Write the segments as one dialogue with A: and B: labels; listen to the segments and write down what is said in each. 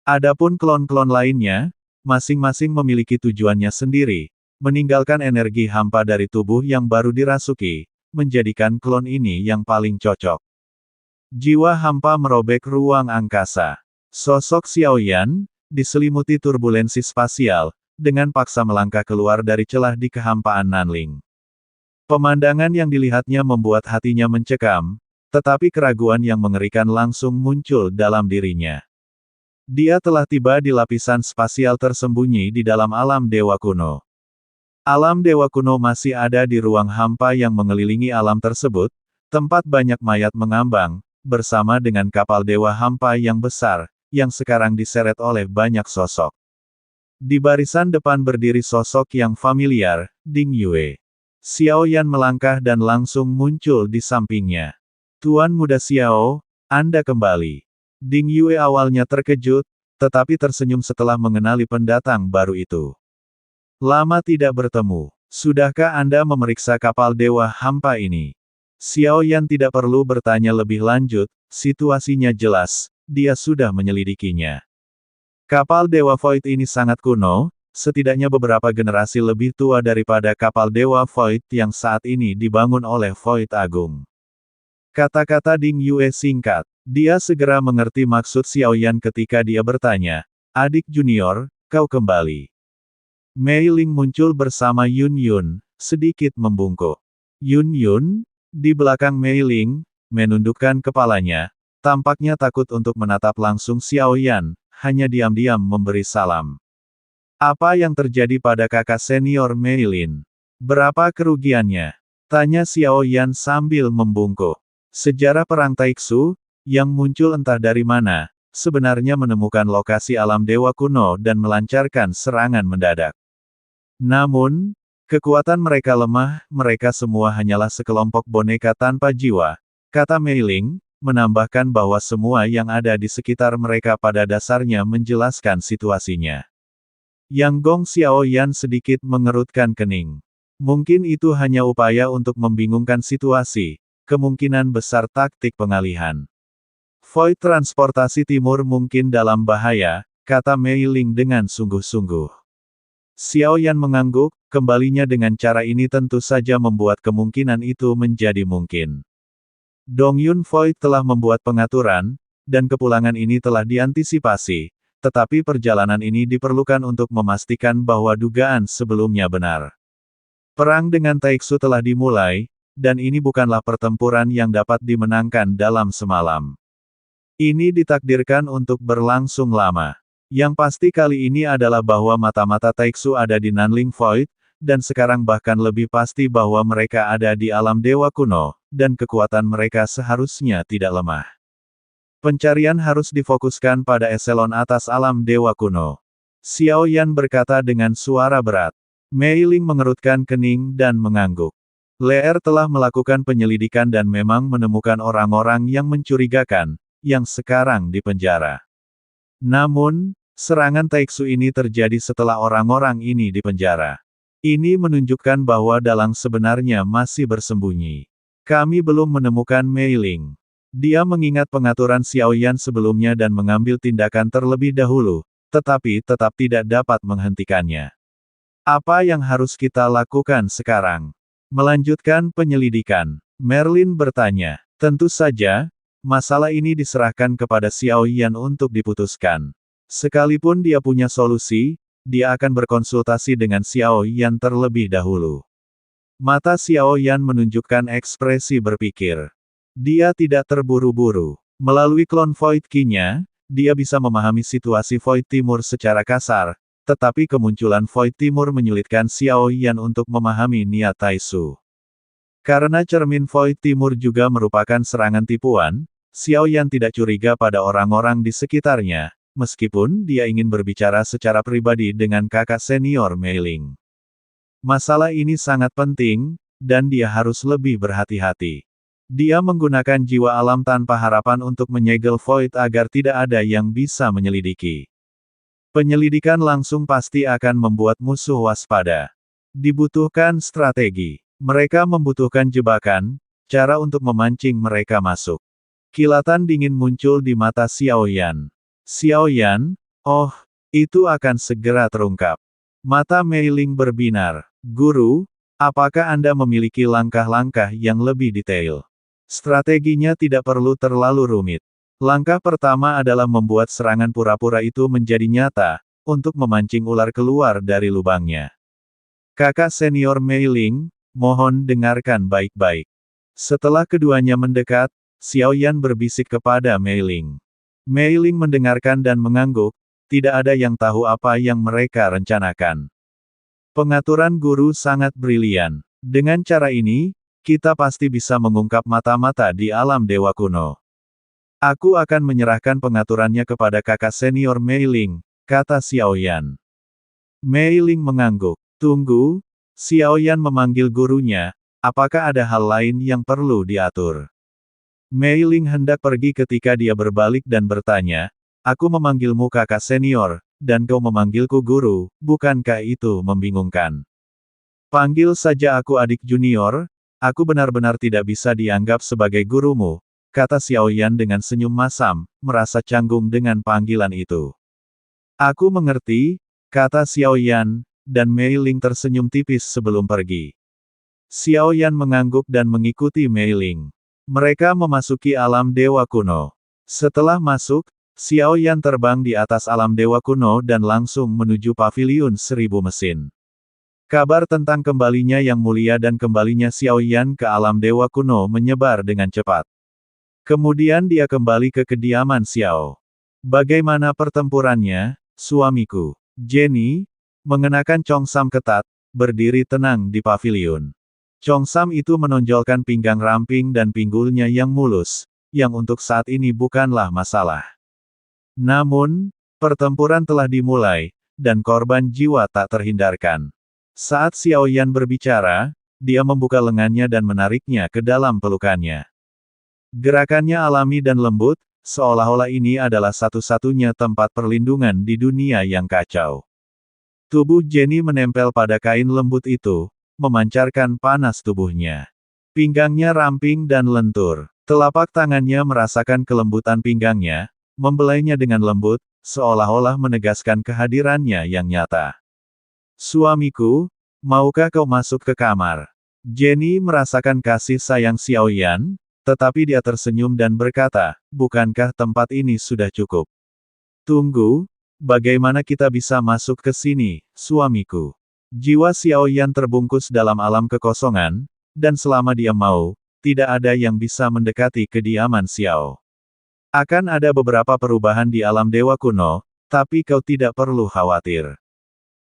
A: Adapun klon-klon lainnya, masing-masing memiliki tujuannya sendiri, meninggalkan energi hampa dari tubuh yang baru dirasuki, menjadikan klon ini yang paling cocok. Jiwa hampa merobek ruang angkasa. Sosok Xiaoyan, diselimuti turbulensi spasial, dengan paksa melangkah keluar dari celah di kehampaan Nanling. Pemandangan yang dilihatnya membuat hatinya mencekam, tetapi keraguan yang mengerikan langsung muncul dalam dirinya. Dia telah tiba di lapisan spasial tersembunyi di dalam alam dewa kuno. Alam dewa kuno masih ada di ruang hampa yang mengelilingi alam tersebut, tempat banyak mayat mengambang, bersama dengan kapal dewa hampa yang besar, yang sekarang diseret oleh banyak sosok. Di barisan depan berdiri sosok yang familiar, Ding Yue. Xiaoyan melangkah dan langsung muncul di sampingnya. Tuan Muda Xiao, Anda kembali. Ding Yue awalnya terkejut, tetapi tersenyum setelah mengenali pendatang baru itu. Lama tidak bertemu. Sudahkah Anda memeriksa kapal dewa hampa ini? Xiaoyan tidak perlu bertanya lebih lanjut, situasinya jelas, dia sudah menyelidikinya. Kapal dewa Void ini sangat kuno, setidaknya beberapa generasi lebih tua daripada kapal dewa Void yang saat ini dibangun oleh Void Agung. Kata-kata Ding Yue singkat. Dia segera mengerti maksud Xiaoyan ketika dia bertanya, "Adik junior, kau kembali." Mei Ling muncul bersama Yun Yun, sedikit membungkuk. Yun Yun, di belakang Mei Ling, menundukkan kepalanya, tampaknya takut untuk menatap langsung Xiaoyan, hanya diam-diam memberi salam. Apa yang terjadi pada kakak senior Mei Lin? Berapa kerugiannya? Tanya Xiaoyan sambil membungkuk. Sejarah perang Taixu, yang muncul entah dari mana, sebenarnya menemukan lokasi alam dewa kuno dan melancarkan serangan mendadak. Namun, kekuatan mereka lemah, mereka semua hanyalah sekelompok boneka tanpa jiwa, kata Mei Ling, menambahkan bahwa semua yang ada di sekitar mereka pada dasarnya menjelaskan situasinya. Yang Gong Xiaoyan sedikit mengerutkan kening. Mungkin itu hanya upaya untuk membingungkan situasi, kemungkinan besar taktik pengalihan. Void transportasi timur mungkin dalam bahaya, kata Mei Ling dengan sungguh-sungguh. Xiaoyan mengangguk, kembalinya dengan cara ini tentu saja membuat kemungkinan itu menjadi mungkin. Dongyun Void telah membuat pengaturan, dan kepulangan ini telah diantisipasi, tetapi perjalanan ini diperlukan untuk memastikan bahwa dugaan sebelumnya benar. Perang dengan Taixu telah dimulai, dan ini bukanlah pertempuran yang dapat dimenangkan dalam semalam. Ini ditakdirkan untuk berlangsung lama. Yang pasti kali ini adalah bahwa mata-mata Taixu ada di Nanling Void, dan sekarang bahkan lebih pasti bahwa mereka ada di alam dewa kuno, dan kekuatan mereka seharusnya tidak lemah. Pencarian harus difokuskan pada eselon atas alam dewa kuno. Xiaoyan berkata dengan suara berat. Mei Ling mengerutkan kening dan mengangguk. Leer telah melakukan penyelidikan dan memang menemukan orang-orang yang mencurigakan, yang sekarang di penjara. Namun, serangan Taixu ini terjadi setelah orang-orang ini di penjara. Ini menunjukkan bahwa Dalang sebenarnya masih bersembunyi. Kami belum menemukan Mei Ling. Dia mengingat pengaturan Xiaoyan sebelumnya dan mengambil tindakan terlebih dahulu, tetapi tetap tidak dapat menghentikannya. Apa yang harus kita lakukan sekarang? Melanjutkan penyelidikan. Merlin bertanya. Tentu saja, masalah ini diserahkan kepada Xiaoyan untuk diputuskan. Sekalipun dia punya solusi, dia akan berkonsultasi dengan Xiaoyan terlebih dahulu. Mata Xiaoyan menunjukkan ekspresi berpikir. Dia tidak terburu-buru. Melalui klon Void Ki-nya, dia bisa memahami situasi Void Timur secara kasar, tetapi kemunculan Void Timur menyulitkan Xiaoyan untuk memahami niat Taixu. Karena cermin Void Timur juga merupakan serangan tipuan, Xiaoyan tidak curiga pada orang-orang di sekitarnya, meskipun dia ingin berbicara secara pribadi dengan kakak senior Mei Ling. Masalah ini sangat penting, dan dia harus lebih berhati-hati. Dia menggunakan jiwa alam tanpa harapan untuk menyegel Void agar tidak ada yang bisa menyelidiki. Penyelidikan langsung pasti akan membuat musuh waspada. Dibutuhkan strategi. Mereka membutuhkan jebakan, cara untuk memancing mereka masuk. Kilatan dingin muncul di mata Xiaoyan. Xiaoyan, Oh, itu akan segera terungkap. Mata Mei Ling berbinar. Guru, apakah Anda memiliki langkah-langkah yang lebih detail? Strateginya tidak perlu terlalu rumit. Langkah pertama adalah membuat serangan pura-pura itu menjadi nyata, untuk memancing ular keluar dari lubangnya. Kakak senior Mei Ling, mohon dengarkan baik-baik. Setelah keduanya mendekat, Xiao Yan berbisik kepada Mei Ling. Mei Ling mendengarkan dan mengangguk, tidak ada yang tahu apa yang mereka rencanakan. Pengaturan guru sangat brilian. Dengan cara ini, kita pasti bisa mengungkap mata-mata di alam dewa kuno. Aku akan menyerahkan pengaturannya kepada kakak senior Mei Ling, kata Xiao Yan. Mei Ling mengangguk. Tunggu, Xiao Yan memanggil gurunya, apakah ada hal lain yang perlu diatur? Mei Ling hendak pergi ketika dia berbalik dan bertanya, aku memanggilmu kakak senior, dan kau memanggilku guru, bukankah itu membingungkan? Panggil saja aku adik junior, aku benar-benar tidak bisa dianggap sebagai gurumu, kata Xiao Yan dengan senyum masam, merasa canggung dengan panggilan itu. Aku mengerti, kata Xiao Yan, dan Mei Ling tersenyum tipis sebelum pergi. Xiao Yan mengangguk dan mengikuti Mei Ling. Mereka memasuki alam dewa kuno. Setelah masuk, Xiao Yan terbang di atas alam dewa kuno dan langsung menuju paviliun 1000 mesin. Kabar tentang kembalinya Yang Mulia dan kembalinya Xiao Yan ke alam dewa kuno menyebar dengan cepat. Kemudian dia kembali ke kediaman Xiao. Bagaimana pertempurannya, suamiku? Jenny, mengenakan congsam ketat, berdiri tenang di paviliun. Congsam itu menonjolkan pinggang ramping dan pinggulnya yang mulus, yang untuk saat ini bukanlah masalah. Namun, pertempuran telah dimulai, dan korban jiwa tak terhindarkan. Saat Xiao Yan berbicara, dia membuka lengannya dan menariknya ke dalam pelukannya. Gerakannya alami dan lembut, seolah-olah ini adalah satu-satunya tempat perlindungan di dunia yang kacau. Tubuh Jenny menempel pada kain lembut itu, memancarkan panas tubuhnya. Pinggangnya ramping dan lentur. Telapak tangannya merasakan kelembutan pinggangnya, membelainya dengan lembut, seolah-olah menegaskan kehadirannya yang nyata. Suamiku, maukah kau masuk ke kamar? Jenny merasakan kasih sayang Xiao Yan, tetapi dia tersenyum dan berkata, bukankah tempat ini sudah cukup? Tunggu, bagaimana kita bisa masuk ke sini, suamiku? Jiwa Xiao Yan terbungkus dalam alam kekosongan, dan selama dia mau, tidak ada yang bisa mendekati kediaman Xiao. Akan ada beberapa perubahan di alam dewa kuno, tapi kau tidak perlu khawatir.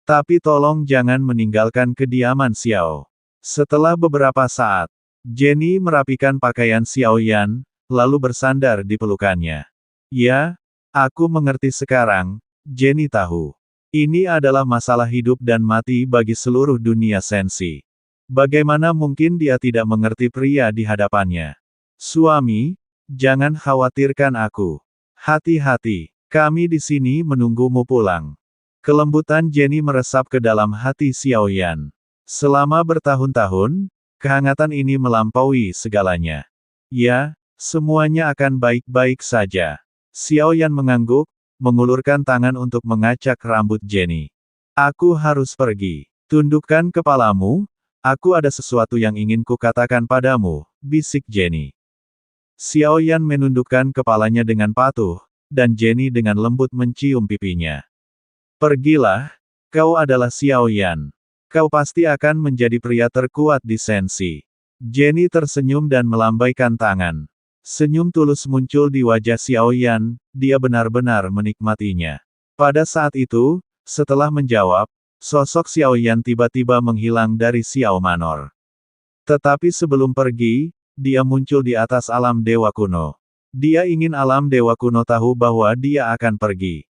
A: Tapi tolong jangan meninggalkan kediaman Xiao. Setelah beberapa saat, Jenny merapikan pakaian Xiao Yan, lalu bersandar di pelukannya. Ya, aku mengerti sekarang, Jenny tahu. Ini adalah masalah hidup dan mati bagi seluruh dunia sensi. Bagaimana mungkin dia tidak mengerti pria di hadapannya? Suami, jangan khawatirkan aku. Hati-hati, kami di sini menunggumu pulang. Kelembutan Jenny meresap ke dalam hati Xiao Yan. Selama bertahun-tahun, kehangatan ini melampaui segalanya. Ya, semuanya akan baik-baik saja. Xiao Yan mengangguk, mengulurkan tangan untuk mengacak rambut Jenny. Aku harus pergi. Tundukkan kepalamu, aku ada sesuatu yang ingin kukatakan padamu, bisik Jenny. Xiao Yan menundukkan kepalanya dengan patuh, dan Jenny dengan lembut mencium pipinya. Pergilah, kau adalah Xiao Yan. Kau pasti akan menjadi pria terkuat di sensi. Jenny tersenyum dan melambaikan tangan. Senyum tulus muncul di wajah Xiao Yan, dia benar-benar menikmatinya. Pada saat itu, setelah menjawab, sosok Xiao Yan tiba-tiba menghilang dari Xiao Manor. Tetapi sebelum pergi, dia muncul di atas alam dewa kuno. Dia ingin alam dewa kuno tahu bahwa dia akan pergi.